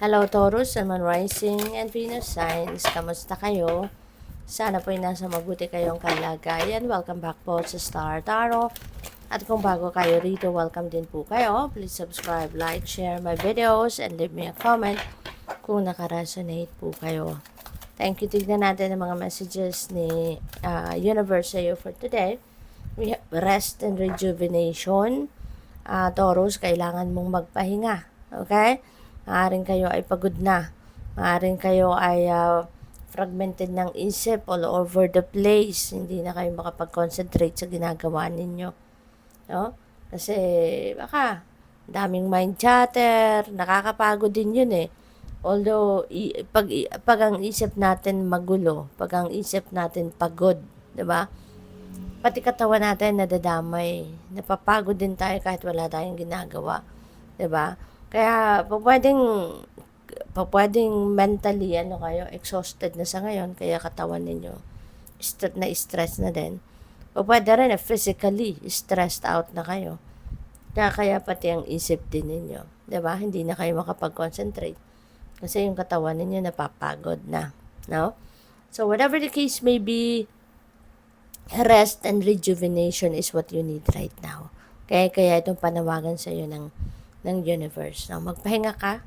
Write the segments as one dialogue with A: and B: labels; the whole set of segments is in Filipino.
A: Hello Taurus, Sun, Moon Rising, and Venus Signs. Kamusta kayo? Sana po ay nasa mabuti kayong kalagayan. Welcome back po sa Star Tarot. At kung bago kayo rito, welcome din po kayo. Please subscribe, like, share my videos, and leave me a comment kung nakaresonate po kayo. Thank you. Tignan natin ang mga messages ni Universe sa'yo for today. We have rest and rejuvenation. Taurus, kailangan mong magpahinga. Okay? Maaaring kayo ay pagod na. Maaaring kayo ay fragmented ng isip, all over the place. Hindi na kayo makapag-concentrate sa ginagawa ninyo. No? Kasi baka daming mind chatter, nakakapagod din yun eh. Although, pag ang isip natin magulo, pag ang isip natin pagod, 'di ba? Pati katawan natin nadadamay. Napapagod din tayo kahit wala tayong ginagawa, 'di ba? Kaya pwedeng mentally kayo exhausted na sa ngayon, kaya katawan ninyo stress na din. Pwede rin physically stressed out na kayo. Kaya pati ang isip din ninyo, 'di ba? Hindi na kayo makapag-concentrate kasi yung katawan ninyo napapagod na, no? So whatever the case may be, rest and rejuvenation is what you need right now. Kaya itong panawagan sa iyo ng universe. Now, magpahinga ka,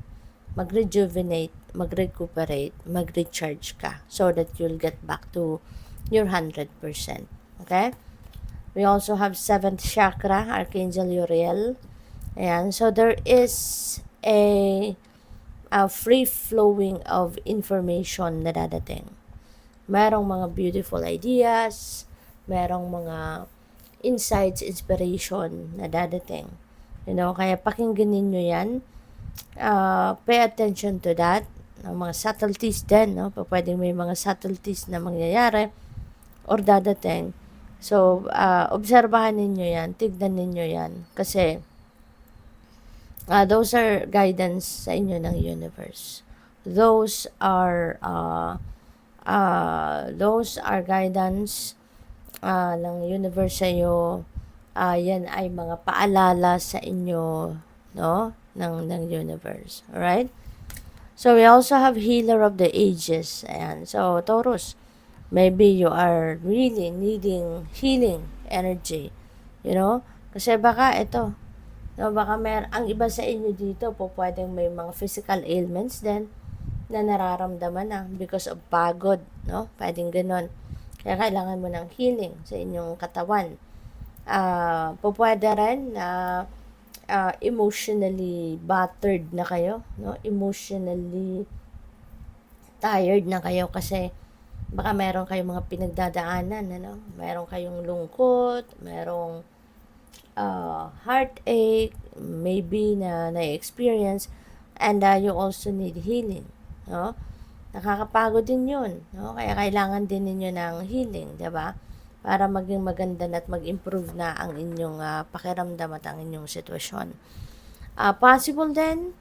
A: mag-rejuvenate, mag-recuperate, mag-recharge ka so that you'll get back to your 100%. Okay? We also have 7th chakra, Archangel Uriel. Ayan. So, there is a free flowing of information na dadating. Merong mga beautiful ideas, merong mga insights, inspiration na dadating. Kaya pakinggan ninyo yan. Pay attention to that. Mga subtleties din, no? Pwedeng may mga subtleties na mangyayari or dadating. So, obserbahan ninyo yan, tignan ninyo yan. Kasi, those are guidance sa inyo ng universe. Those are guidance ng universe sa iyo. Yan ay mga paalala sa inyo, no, ng universe. Alright? So, we also have Healer of the Ages. Ayan. So, Taurus, maybe you are really needing healing energy. Kasi baka ito, no, baka ang iba sa inyo dito pwedeng may mga physical ailments din na nararamdaman na because of pagod, no? Pwedeng ganun. Kaya kailangan mo ng healing sa inyong katawan. Pwede rin na emotionally battered na kayo, no? Emotionally tired na kayo kasi baka meron kayong mga pinagdadaanan, ano? Meron kayong lungkot, merong heartache, maybe na-experience, and you also need healing, no? Nakakapagod din yun, no? Kaya kailangan din ninyo ng healing, 'di ba? Para maging maganda na at mag-improve na ang inyong pakiramdam at ang inyong sitwasyon. Possible din,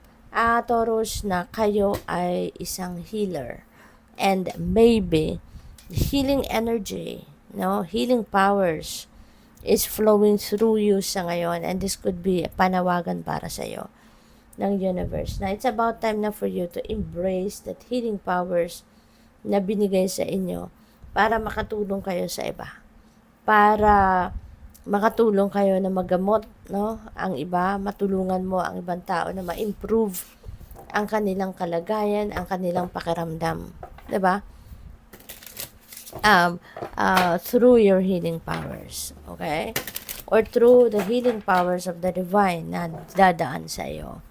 A: Taurus, na kayo ay isang healer. And maybe, the healing energy, no, healing powers is flowing through you sa ngayon. And this could be panawagan para sa iyo ng universe. Na it's about time na for you to embrace that healing powers na binigay sa inyo para makatulong kayo sa iba. Para makatulong kayo na magamot, no, ang iba, matulungan mo ang ibang tao na ma-improve ang kanilang kalagayan, ang kanilang pakiramdam, 'di ba? Through your healing powers, okay? Or through the healing powers of the divine na dadaan sa iyo.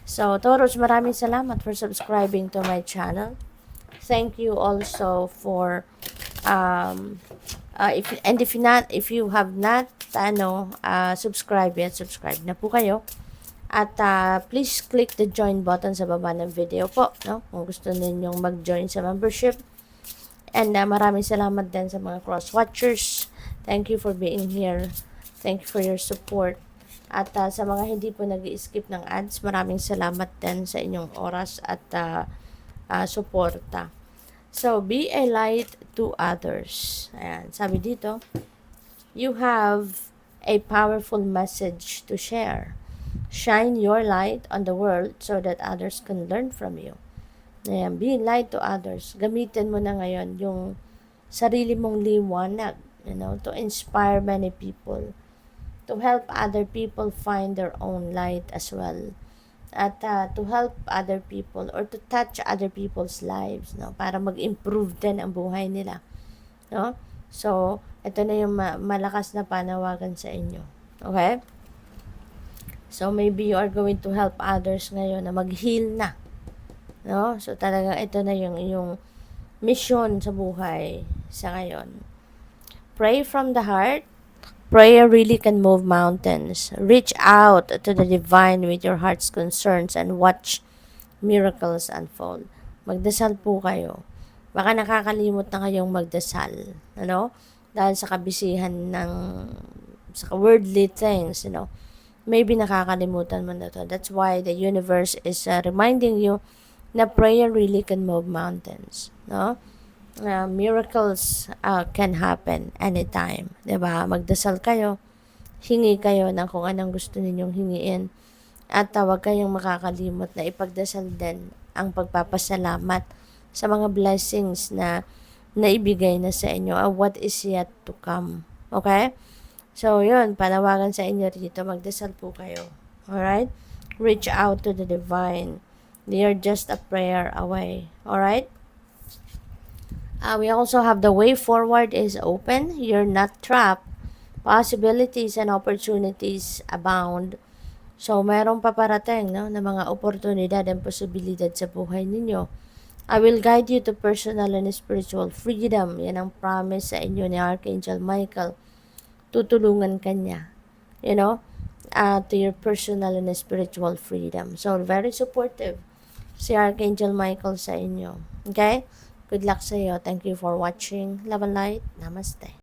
A: So, Taurus, maraming salamat for subscribing to my channel. Thank you also for if you have not subscribe yet, subscribe na po kayo. At please click the join button sa baba ng video po, no? Kung gusto ninyong mag-join sa membership. And maraming salamat din sa mga cross-watchers. Thank you for being here. Thank you for your support. At sa mga hindi po nag-skip ng ads, maraming salamat din sa inyong oras at suporta. So, be a light to others. Ayan, sabi dito, you have a powerful message to share. Shine your light on the world so that others can learn from you. Ayan, be light to others. Gamitin mo na ngayon yung sarili mong liwanag, to inspire many people, to help other people find their own light as well. At to help other people or to touch other people's lives, para mag-improve din ang buhay nila. No? So, ito na yung malakas na panawagan sa inyo. Okay? So, maybe you are going to help others ngayon na mag-heal na. No? So, talagang ito na yung iyong mission sa buhay sa ngayon. Pray from the heart. Prayer really can move mountains. Reach out to the divine with your heart's concerns and watch miracles unfold. Magdasal po kayo. Baka nakakalimot na kayong magdasal. Dahil sa kabisihan sa worldly things, maybe nakakalimutan mo na to. That's why the universe is reminding you na prayer really can move mountains. Miracles can happen anytime. Diba? Magdasal kayo, hingi kayo ng kung anong gusto ninyong hingiin. At huwag kayong makakalimot na ipagdasal din ang pagpapasalamat sa mga blessings na naibigay na sa inyo, what is yet to come. Okay? So, yun, panawagan sa inyo dito, magdasal po kayo. Alright? Reach out to the divine. They are just a prayer away. Alright? We also have the way forward is open. You're not trapped. Possibilities and opportunities abound. So, mayroong paparating, na mga oportunidad and posibilidad sa buhay ninyo. I will guide you to personal and spiritual freedom. Yan ang promise sa inyo ni Archangel Michael. Tutulungan ka niya, to your personal and spiritual freedom. So, very supportive si Archangel Michael sa inyo. Okay? Good luck sa iyo. Thank you for watching. Love and light. Namaste.